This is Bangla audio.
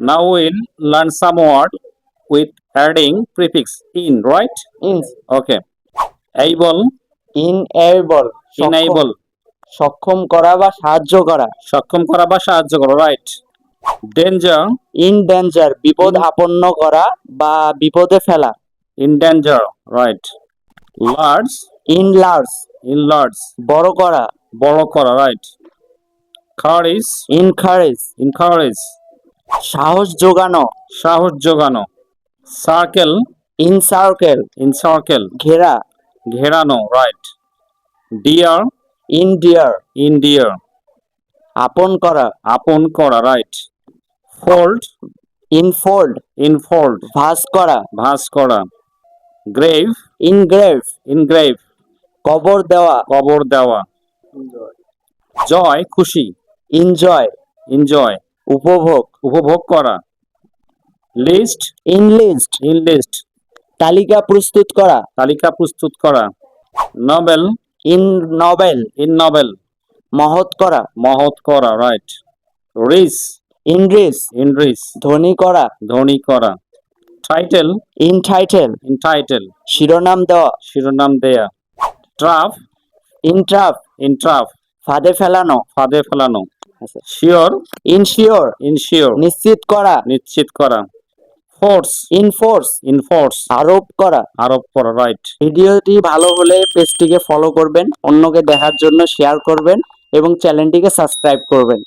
Now we'll learn some word with adding prefix in, right? In Okay. Able, ইনএবল enable, সক্ষম করা বা সাহায্য করা। সক্ষম করা বা সাহায্য করা, right? Danger, ইন ডেঞ্জার বিপদ In- আপন্ন করা বা বিপদে ফেলা। in danger, right? Large, in large enlarge, বড় করা। বড় করা, right? Courage, ইনকারেজ encourage, সাহস যোগানো। সাহস যোগানো। Circle, ইনসার্কেল encircle, ঘেরা। ঘেরানো, right? Dear, ইনডিয়ার endear, আপন করা। আপন করা, right? Fold, ইনফোল্ড enfold, ভাঁজ করা। ভাঁজ করা। Grave, ইনগ্রেভ engrave, কবর দেওয়া। কবর দেওয়া। Joy, খুশি। ইনজয় enjoy, উপভোগ। উপভোগ করা। List, ইনলিস্ট enlist, তালিকা প্রস্তুত করা। তালিকা প্রস্তুত করা। Novel, in novel in novel, মহৎ করা। মহৎ করা, right? Rich, ইনরিস in rich, ধনী করা। ধনী করা। Title, ইনটাইটেল in title, শিরোনাম দেওয়া। শিরোনাম দেয়া। Trap, ইনট্রাপ in trap, ফাঁদে ফেলানো। ফাঁদে ফেলানো। Sure, ইনশিওর ensure, নিশ্চিত করা। নিশ্চিত করা। Force, ইনফোর্স enforce, আরোপ করা। আরোপ করা, right? ভিডিওটি ভালো হলে পেজটিকে ফলো করবেন, অন্যকে দেখার জন্য শেয়ার করবেন এবং চ্যানেলটিকে সাবস্ক্রাইব করবেন।